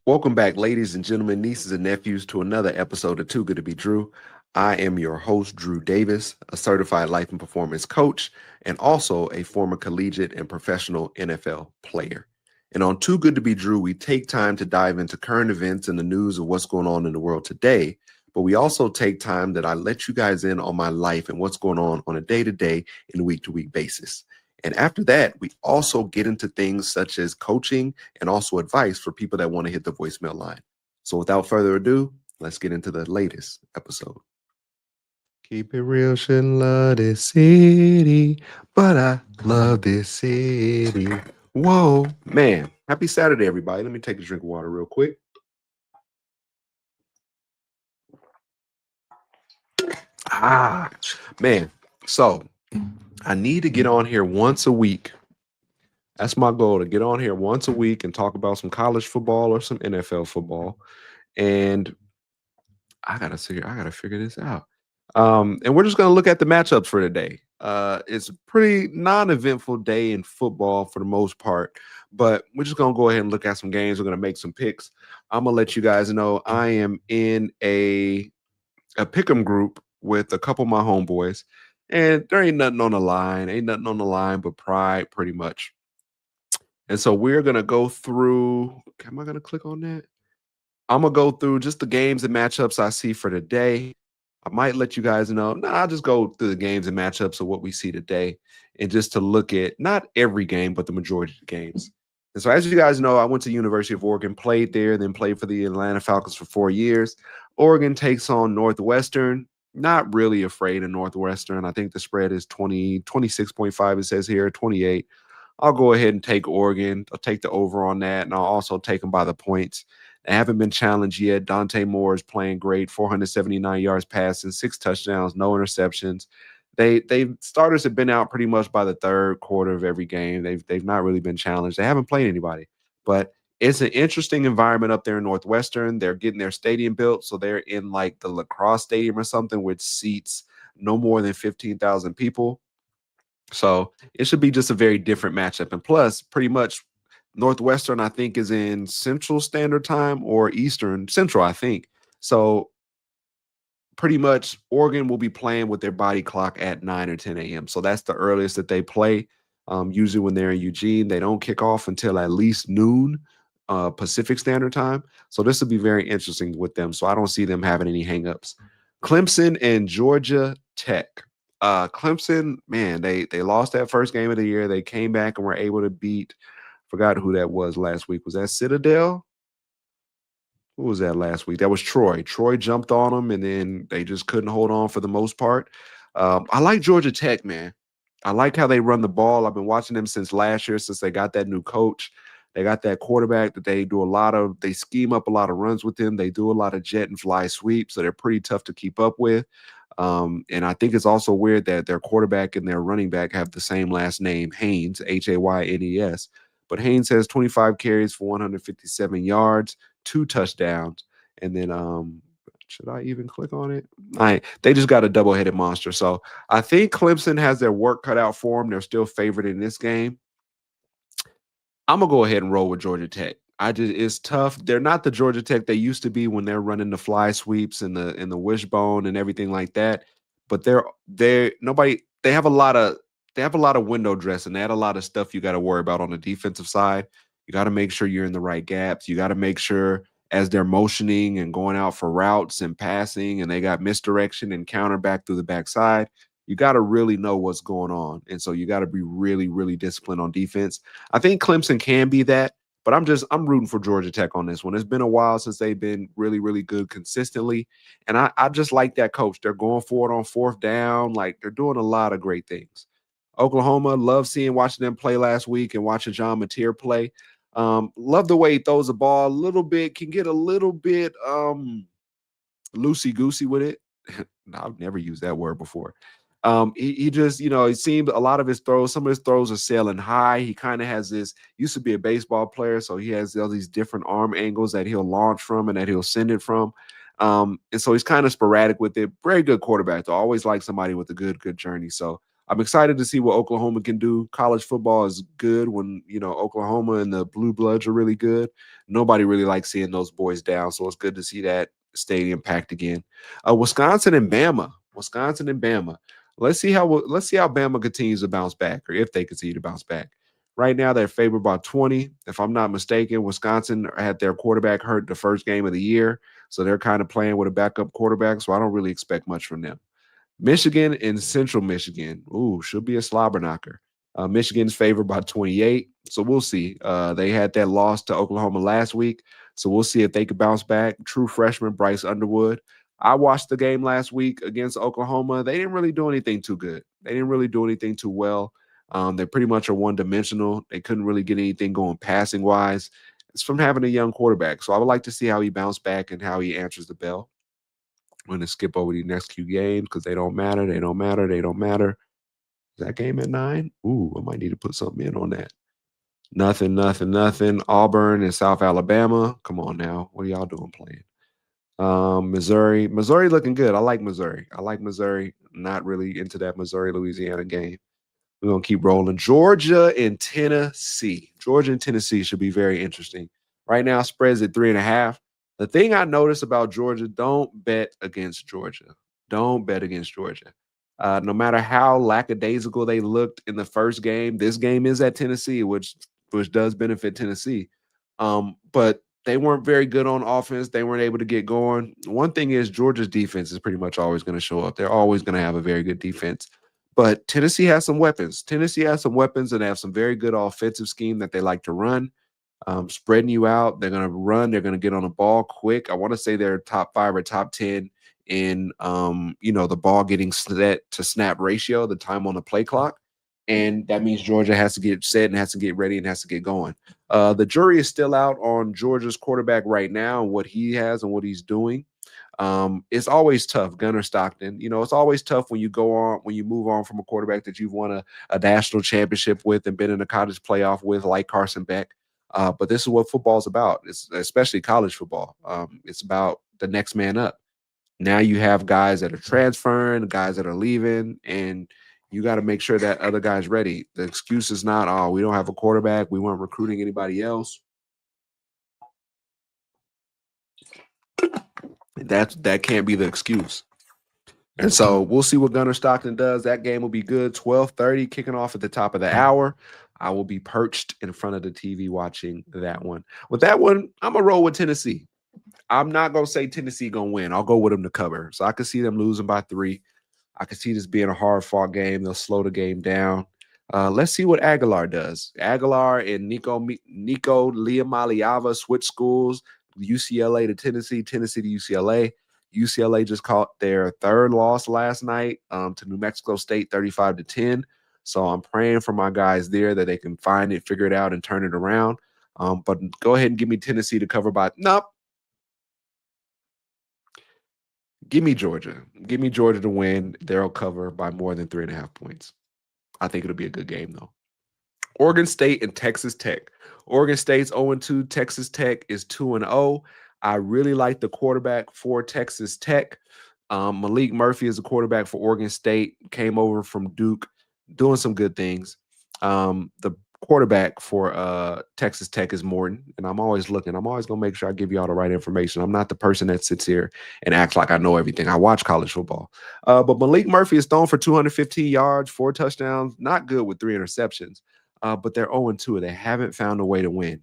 Welcome back, ladies and gentlemen, nieces and nephews, to another episode of Too Good to Be Drew. I am your host, Drew Davis, a certified life and performance coach, and also a former collegiate and professional NFL player. And on Too Good to Be Drew, we take time to dive into current events and the news of what's going on in the world today. But we also take time that I let you guys in on my life and what's going on a day-to-day and week-to-week basis. And after that, we also get into things such as coaching and also advice for people that want to hit the voicemail line. So without further ado, let's get into the latest episode. Keep it real, shouldn't love this city, but I love this city. Whoa, man. Happy Saturday, everybody. Let me take a drink of water real quick. Man. So I need to get on here once a week. That's my goal, to get on here once a week and talk about some college football or some NFL football. And I gotta figure this out. And we're just gonna look at the matchups for today. It's a pretty non-eventful day in football for the most part, but we're just gonna go ahead and look at some games. We're gonna make some picks. I'm gonna let you guys know I am in a pick'em group with a couple of my homeboys, and there ain't nothing on the line. Ain't nothing on the line but pride, pretty much. And so we're gonna go through. Am I gonna click on that? I'm gonna go through just the games and matchups I see for today. I might let you guys know. I'll just go through the games and matchups of what we see today, and just to look at not every game, but the majority of the games. And so, as you guys know, I went to University of Oregon, played there, then played for the Atlanta Falcons for 4 years. Oregon takes on Northwestern. Not really afraid of Northwestern. I think the spread is 26.5. It says here 28. I'll go ahead and take Oregon. I'll take the over on that, and I'll also take them by the points. They haven't been challenged yet. Dante Moore is playing great, 479 yards passing, 6 touchdowns, no interceptions. They starters have been out pretty much by the third quarter of every game. They've not really been challenged. They haven't played anybody, but it's an interesting environment up there in Northwestern. They're getting their stadium built, so they're in like the lacrosse stadium or something, which seats no more than 15,000 people. So it should be just a very different matchup. And plus, pretty much Northwestern, I think, is in Central Standard Time or Eastern Central, I think. So pretty much Oregon will be playing with their body clock at 9 or 10 a.m. So that's the earliest that they play. Usually when they're in Eugene, they don't kick off until at least noon Pacific Standard Time. So this will be very interesting with them. So I don't see them having any hangups. Clemson and Georgia Tech. Clemson, man, they lost that first game of the year. They came back and were able to beat, forgot who that was last week. Was that Citadel? Who was that last week? That was Troy. Troy jumped on them, and then they just couldn't hold on for the most part. I like Georgia Tech, man. I like how they run the ball. I've been watching them since last year, since they got that new coach. They got that quarterback that they scheme up a lot of runs with him. They do a lot of jet and fly sweeps, so they're pretty tough to keep up with. And I think it's also weird that their quarterback and their running back have the same last name, Haynes, Haynes. But Haynes has 25 carries for 157 yards, 2 touchdowns. And then should I even click on it? They just got a double-headed monster. So I think Clemson has their work cut out for them. They're still favored in this game. I'm gonna go ahead and roll with Georgia Tech. It's tough. They're not the Georgia Tech they used to be when they're running the fly sweeps and the wishbone and everything like that. But they have a lot of window dressing. They had a lot of stuff you got to worry about on the defensive side. You got to make sure you're in the right gaps. You got to make sure as they're motioning and going out for routes and passing, and they got misdirection and counter back through the backside. You got to really know what's going on. And so you got to be really, really disciplined on defense. I think Clemson can be that, but I'm rooting for Georgia Tech on this one. It's been a while since they've been really, really good consistently. And I just like that coach. They're going for it on 4th down. Like, they're doing a lot of great things. Oklahoma, watching them play last week and watching John Mateer play. Love the way he throws the ball a little bit, can get a little bit loosey-goosey with it. No, I've never used that word before. He just, it seemed a lot of his throws, some of his throws are sailing high. He kind of has used to be a baseball player, so he has all these different arm angles that he'll launch from and that he'll send it from. And so he's kind of sporadic with it. Very good quarterback, though. Always like somebody with a good journey. So I'm excited to see what Oklahoma can do. College football is good when, Oklahoma and the Blue Bloods are really good. Nobody really likes seeing those boys down, so it's good to see that stadium packed again. Wisconsin and Bama. Wisconsin and Bama. Let's see how Bama continues to bounce back, or if they continue to bounce back. Right now, they're favored by 20. If I'm not mistaken, Wisconsin had their quarterback hurt the first game of the year, so they're kind of playing with a backup quarterback. So I don't really expect much from them. Michigan and Central Michigan. Ooh, should be a slobber knocker. Michigan's favored by 28. So we'll see. They had that loss to Oklahoma last week. So we'll see if they could bounce back. True freshman Bryce Underwood. I watched the game last week against Oklahoma. They didn't really do anything too good. They didn't really do anything too well. They pretty much are one dimensional. They couldn't really get anything going passing wise. It's from having a young quarterback. So I would like to see how he bounced back and how he answers the bell. I'm going to skip over the next few games because they don't matter. They don't matter. They don't matter. Is that game at 9? Ooh, I might need to put something in on that. Nothing, nothing, nothing. Auburn and South Alabama. Come on now. What are y'all doing playing? Missouri. Missouri looking good. I like Missouri. I like Missouri. Not really into that Missouri Louisiana game. We're gonna keep rolling. Georgia and Tennessee. Georgia and Tennessee should be very interesting. Right now, spreads at 3.5. The thing I noticed about Georgia, don't bet against Georgia. Don't bet against Georgia. No matter how lackadaisical they looked in the first game, this game is at Tennessee, which does benefit Tennessee. But they weren't very good on offense. They weren't able to get going. One thing is Georgia's defense is pretty much always going to show up. They're always going to have a very good defense. But Tennessee has some weapons. Tennessee has some weapons, and they have some very good offensive scheme that they like to run, spreading you out. They're going to run. They're going to get on the ball quick. I want to say they're top 5 or top 10 in, the ball getting set to snap ratio, the time on the play clock. And that means Georgia has to get set and has to get ready and has to get going. The jury is still out on Georgia's quarterback right now and what he has and what he's doing. It's always tough, Gunnar Stockton. It's always tough when you move on from a quarterback that you've won a national championship with and been in a college playoff with, like Carson Beck. But this is what football's about. It's especially college football. It's about the next man up. Now you have guys that are transferring, guys that are leaving, and you got to make sure that other guy's ready. The excuse is not, oh, we don't have a quarterback. We weren't recruiting anybody else. That can't be the excuse. And so we'll see what Gunnar Stockton does. That game will be good. 12:30, kicking off at the top of the hour. I will be perched in front of the TV watching that one. With that one, I'm going to roll with Tennessee. I'm not going to say Tennessee going to win. I'll go with them to cover. So I can see them losing by 3. I can see this being a hard-fought game. They'll slow the game down. Let's see what Aguilar does. Aguilar and Nico Liamaliava switch schools, UCLA to Tennessee, Tennessee to UCLA. UCLA just caught their 3rd loss last night to New Mexico State, 35-10. So I'm praying for my guys there that they can find it, figure it out, and turn it around. But go ahead and give me Tennessee to cover by. Nope. Give me Georgia. Give me Georgia to win. They'll cover by more than 3.5 points. I think it'll be a good game, though. Oregon State and Texas Tech. Oregon State's 0-2. Texas Tech is 2-0. I really like the quarterback for Texas Tech. Malik Murphy is a quarterback for Oregon State. Came over from Duke, doing some good things. The quarterback for Texas Tech is Morton, and I'm always looking. I'm always going to make sure I give you all the right information. I'm not the person that sits here and acts like I know everything. I watch college football. But Malik Murphy is thrown for 215 yards, 4 touchdowns. Not good with 3 interceptions, but they're 0-2. They haven't found a way to win.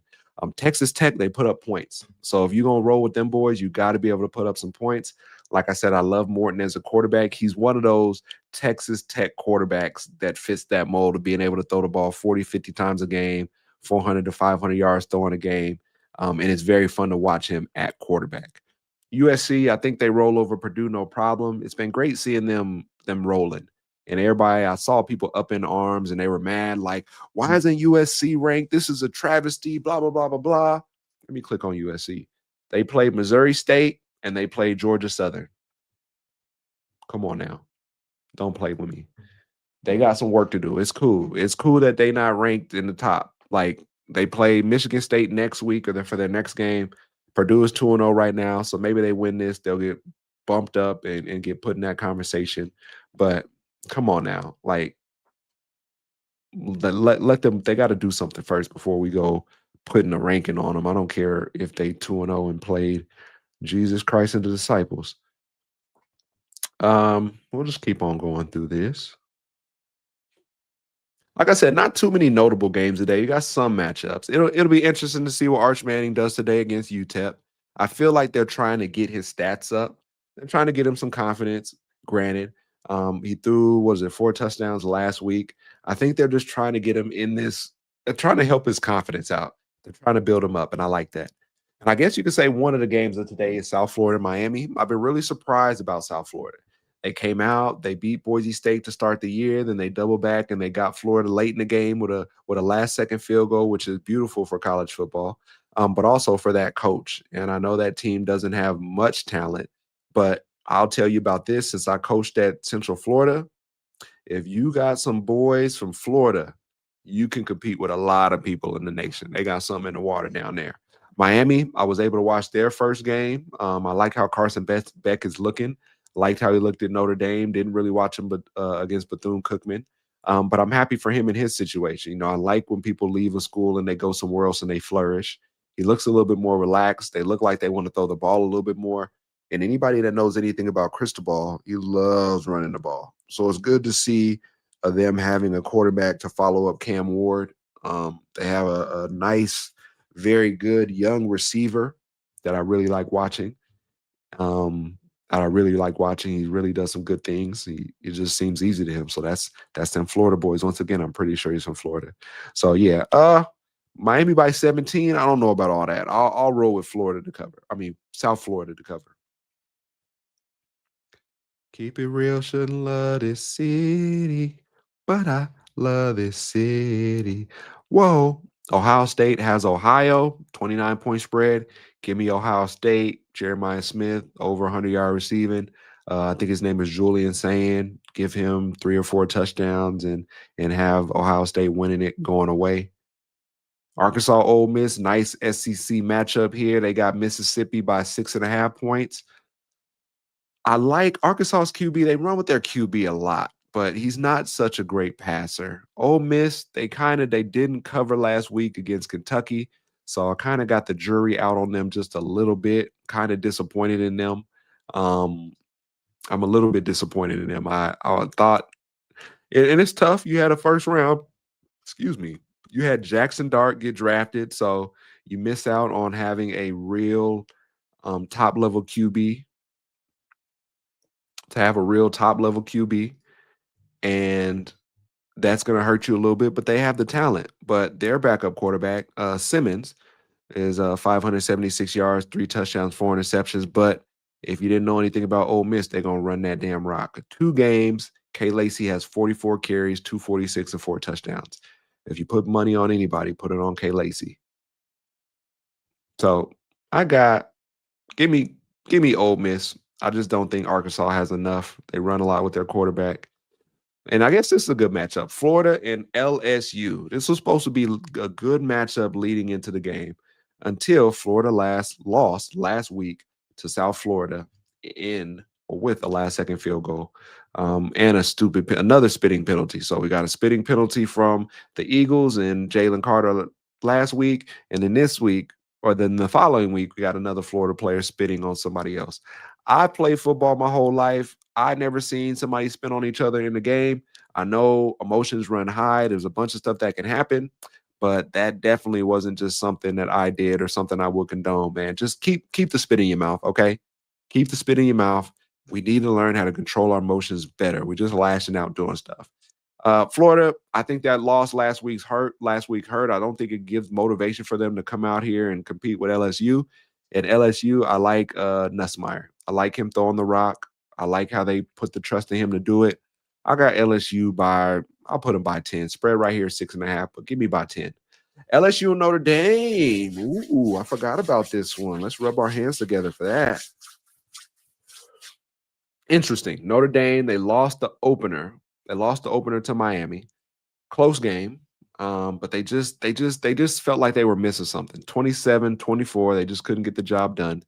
Texas Tech, they put up points. So if you're going to roll with them boys, you got to be able to put up some points. Like I said, I love Morton as a quarterback. He's one of those Texas Tech quarterbacks that fits that mold of being able to throw the ball 40, 50 times a game, 400 to 500 yards throwing a game. And it's very fun to watch him at quarterback. USC, I think they roll over Purdue no problem. It's been great seeing them rolling. And everybody, I saw people up in arms and they were mad, like, why isn't USC ranked? This is a travesty, blah, blah, blah, blah, blah. Let me click on USC. They played Missouri State and they played Georgia Southern. Come on now. Don't play with me. They got some work to do. It's cool. It's cool that they not ranked in the top. Like, they play Michigan State next week or for their next game. Purdue is 2-0 right now, so maybe they win this. They'll get bumped up and get put in that conversation. But come on now. Like, let them. They got to do something first before we go putting a ranking on them. I don't care if they 2-0 and played Jesus Christ and the disciples. We'll just keep on going through this. Like I said, not too many notable games today. You got some matchups. It'll be interesting to see what Arch Manning does today against UTEP. I feel like they're trying to get his stats up. They're trying to get him some confidence. Granted, he threw what was it 4 touchdowns last week. I think they're just trying to get him in this. They're trying to help his confidence out. They're trying to build him up, and I like that. And I guess you could say one of the games of today is South Florida, Miami. I've been really surprised about South Florida. They came out, they beat Boise State to start the year, then they double back and they got Florida late in the game with a last second field goal, which is beautiful for college football, but also for that coach. And I know that team doesn't have much talent, but I'll tell you about this since I coached at Central Florida. If you got some boys from Florida, you can compete with a lot of people in the nation. They got something in the water down there. Miami, I was able to watch their first game. I like how Carson Beck is looking. Liked how he looked at Notre Dame. Didn't really watch him, but against Bethune Cookman. But I'm happy for him in his situation. You know, I like when people leave a school and they go somewhere else and they flourish. He looks a little bit more relaxed. They look like they want to throw the ball a little bit more. And anybody that knows anything about Cristobal, he loves running the ball. So it's good to see them having a quarterback to follow up Cam Ward. They have a nice, very good young receiver that I really like watching. Um, I really like watching. He really does some good things. It just seems easy to him. So that's them Florida boys. Once again, I'm pretty sure he's from Florida. So yeah, Miami by 17. I don't know about all that. I'll roll with Florida to cover. I mean, South Florida to cover. Keep it real, shouldn't love this city, but I love this city. Whoa. Ohio State has Ohio, 29-point spread. Give me Ohio State, Jeremiah Smith, over 100-yard receiving. I think his name is Julian Sand. Give him 3 or 4 touchdowns and have Ohio State winning it going away. Arkansas Ole Miss, nice SEC matchup here. They got Mississippi by 6.5 points. I like Arkansas's QB. They run with their QB a lot, but he's not such a great passer. Ole Miss, they didn't cover last week against Kentucky, so I kind of got the jury out on them just a little bit. Kind of disappointed in them. Um, I'm a little bit disappointed in them. I thought, and it's tough. You had a first round. Excuse me. You had Jackson Dart get drafted, so you miss out on having a real top level QB to have a real top level QB, and that's going to hurt you a little bit. But they have the talent. But their backup quarterback, Simmons, is 576 yards, 3 touchdowns, 4 interceptions. But if you didn't know anything about Ole Miss, they're going to run that damn rock. 2 games, Kay Lacey has 44 carries, 246, and 4 touchdowns. If you put money on anybody, put it on Kay Lacey. So I got give me Ole Miss. I just don't think Arkansas has enough. They run a lot with their quarterback. And I guess this is a good matchup. Florida and LSU. This was supposed to be a good matchup leading into the game until Florida lost last week to South Florida in or with a last second field goal and another spitting penalty. So we got a spitting penalty from the Eagles and Jalen Carter last week, and then this week or then the following week we got another Florida player spitting on somebody else. I played football my whole life. I never seen somebody spit on each other in the game. I know emotions run high. There's a bunch of stuff that can happen, but that definitely wasn't just something that I did or something I would condone, man. Just keep the spit in your mouth, okay? Keep the spit in your mouth. We need to learn how to control our emotions better. We're just lashing out doing stuff. Florida, I think that loss last week hurt. I don't think it gives motivation for them to come out here and compete with LSU. At LSU, I like Nussmeier. I like him throwing the rock. I like how they put the trust in him to do it. I got LSU I'll put them by 10. Spread right here, 6.5, but give me by 10. LSU and Notre Dame. Ooh, I forgot about this one. Let's rub our hands together for that. Interesting. Notre Dame, they lost the opener. They lost the opener to Miami. Close game. But they just felt like they were missing something. 27-24. They just couldn't get the job done.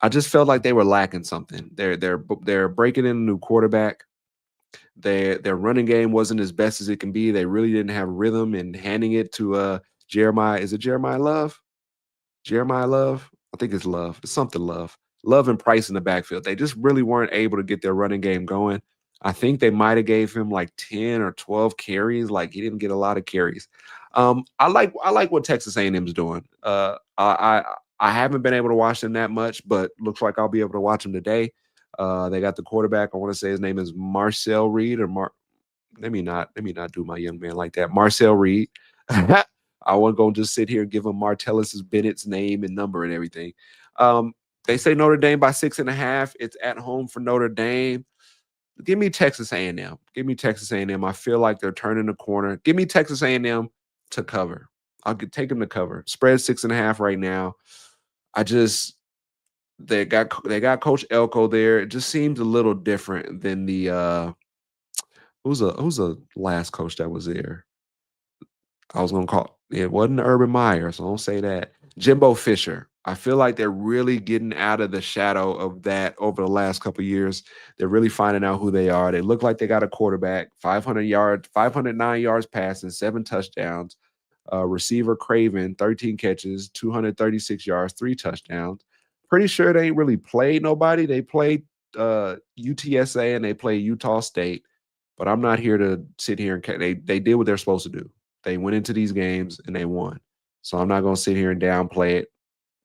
I just felt like they were lacking something. They're breaking in a new quarterback. Their running game wasn't as best as it can be. They really didn't have rhythm, and handing it to Jeremiah. Is it Jeremiah Love? Jeremiah Love? I think it's Love. It's something Love. Love and Price in the backfield. They just really weren't able to get their running game going. I think they might have gave him like 10 or 12 carries. Like he didn't get a lot of carries. I like what Texas A&M's doing. I haven't been able to watch them that much, but looks like I'll be able to watch them today. They got the quarterback. I want to say his name is Marcel Reed or let me not do my young man like that. Marcel Reed. I wasn't gonna just sit here and give him Martellus Bennett's name and number and everything. Um, they say Notre Dame by 6.5. It's at home for Notre Dame. Give me Texas A&M. Give me Texas A&M. I feel like they're turning the corner. Give me Texas A&M to cover. Take them to cover. Spread 6.5 right now. I just they got Coach Elko there. It just seems a little different than the who's the last coach that was there? I was gonna call it wasn't Urban Meyer, so don't say that. Jimbo Fisher. I feel like they're really getting out of the shadow of that over the last couple of years. They're really finding out who they are. They look like they got a quarterback, 500 yards, 509 yards passing, 7 touchdowns. Receiver Craven, 13 catches, 236 yards, 3 touchdowns. Pretty sure they ain't really played nobody. They played UTSA and they played Utah State, but I'm not here to sit here and they did what they're supposed to do. They went into these games and they won. So I'm not gonna sit here and downplay it.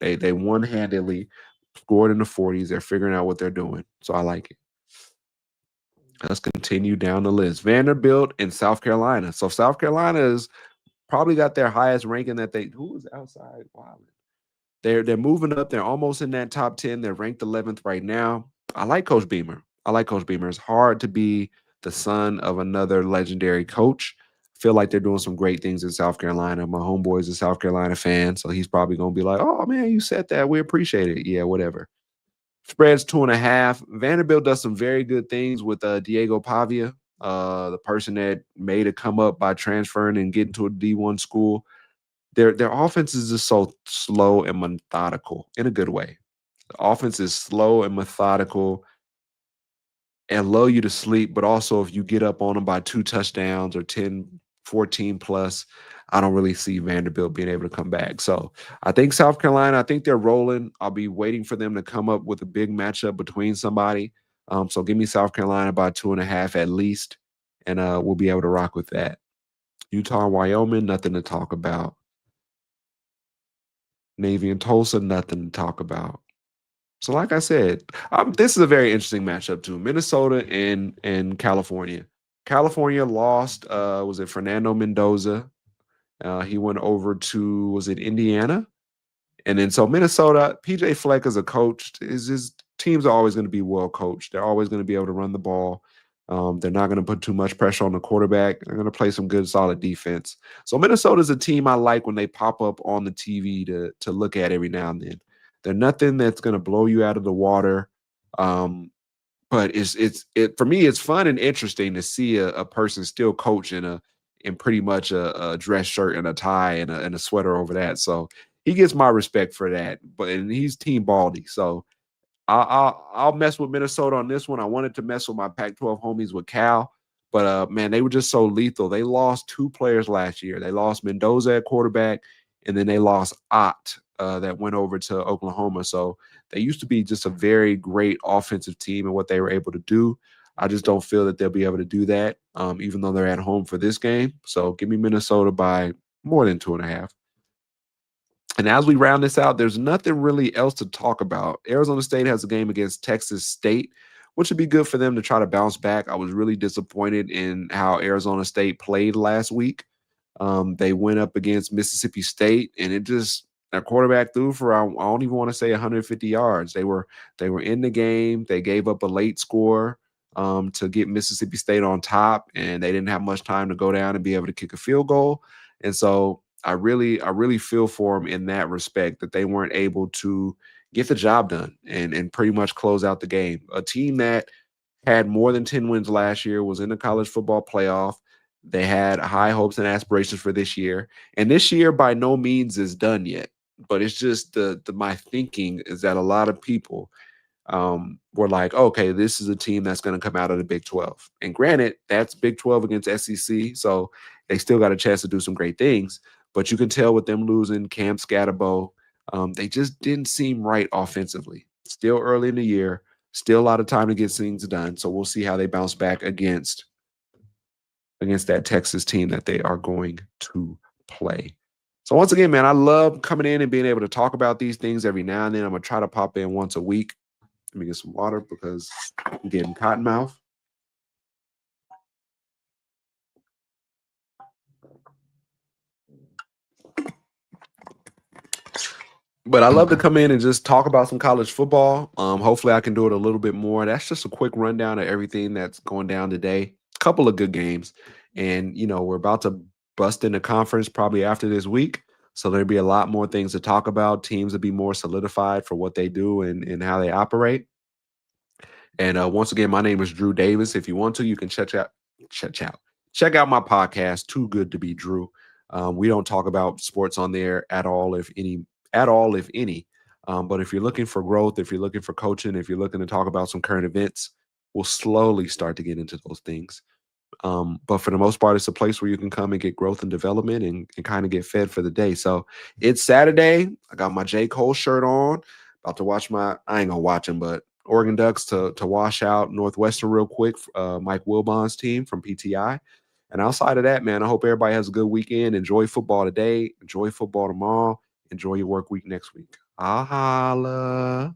They won handedly, scored in the 40s. They're figuring out what they're doing. So I like it. Let's continue down the list. Vanderbilt and South Carolina. So South Carolina is probably got their highest ranking that they who was outside. Wow. They're moving up. They're almost in that top 10. They're ranked 11th right now. I like Coach Beamer. I like Coach Beamer. It's hard to be the son of another legendary coach. I feel like they're doing some great things in South Carolina. My homeboy is a South Carolina fan, so he's probably gonna be like, "Oh man, you said that. We appreciate it." Yeah, whatever. Spreads 2.5. Vanderbilt does some very good things with Diego Pavia, the person that made it come up by transferring and getting to a D1 school. Their offense is just so slow and methodical in a good way. The offense is slow and methodical and lull you to sleep, but also if you get up on them by 2 touchdowns or 10, 14 plus, I don't really see Vanderbilt being able to come back. So I think South Carolina, I think they're rolling. I'll be waiting for them to come up with a big matchup between somebody. So give me South Carolina by 2.5 at least, and we'll be able to rock with that. Utah and Wyoming, nothing to talk about. Navy and Tulsa, nothing to talk about. So, like I said, this is a very interesting matchup too. Minnesota and California. California lost. Was it Fernando Mendoza? He went over to was it Indiana? And then so Minnesota, PJ Fleck as a coach, is his teams are always going to be well coached. They're always going to be able to run the ball. They're not going to put too much pressure on the quarterback. They're going to play some good, solid defense. So Minnesota's a team I like when they pop up on the TV to look at every now and then. They're nothing that's going to blow you out of the water. But it for me, it's fun and interesting to see a person still coach in pretty much a dress shirt and a tie and a sweater over that. So he gets my respect for that. But and he's team Baldy. So I'll mess with Minnesota on this one. I wanted to mess with my Pac-12 homies with Cal, but man, they were just so lethal. They lost 2 players last year. They lost Mendoza at quarterback, and then they lost Ott that went over to Oklahoma. So they used to be just a very great offensive team and what they were able to do. I just don't feel that they'll be able to do that, even though they're at home for this game. So give me Minnesota by more than 2.5. And as we round this out, there's nothing really else to talk about. Arizona State has a game against Texas State, which would be good for them to try to bounce back. I was really disappointed in how Arizona State played last week. They went up against Mississippi State, and it just their quarterback threw for I don't even want to say 150 yards. They were in the game. They gave up a late score to get Mississippi State on top, and they didn't have much time to go down and be able to kick a field goal. And so I really feel for them in that respect that they weren't able to get the job done and pretty much close out the game. A team that had more than 10 wins last year was in the college football playoff. They had high hopes and aspirations for this year. And this year by no means is done yet. But it's just the my thinking is that a lot of people were like, okay, this is a team that's going to come out of the Big 12. And granted, that's Big 12 against SEC, so they still got a chance to do some great things. But you can tell with them losing Cam Scatterbo, they just didn't seem right offensively. Still early in the year, still a lot of time to get things done. So we'll see how they bounce back against that Texas team that they are going to play. So once again, man, I love coming in and being able to talk about these things every now and then. I'm gonna try to pop in once a week. Let me get some water because I'm getting cotton mouth. But I love to come in and just talk about some college football. Hopefully, I can do it a little bit more. That's just a quick rundown of everything that's going down today. A couple of good games, and we're about to bust in the conference probably after this week. So there'll be a lot more things to talk about. Teams will be more solidified for what they do and how they operate. And once again, my name is Drew Davis. If you want to, you can check out my podcast, Too Good to Be Drew. We don't talk about sports on there at all, if any. But if you're looking for growth, if you're looking for coaching, if you're looking to talk about some current events, we'll slowly start to get into those things. But for the most part, it's a place where you can come and get growth and development and kind of get fed for the day. So it's Saturday. I got my J. Cole shirt on. About to watch I ain't gonna watch him, but Oregon Ducks to wash out Northwestern real quick. Mike Wilbon's team from PTI. And outside of that, man, I hope everybody has a good weekend. Enjoy football today. Enjoy football tomorrow. Enjoy your work week next week. Holla.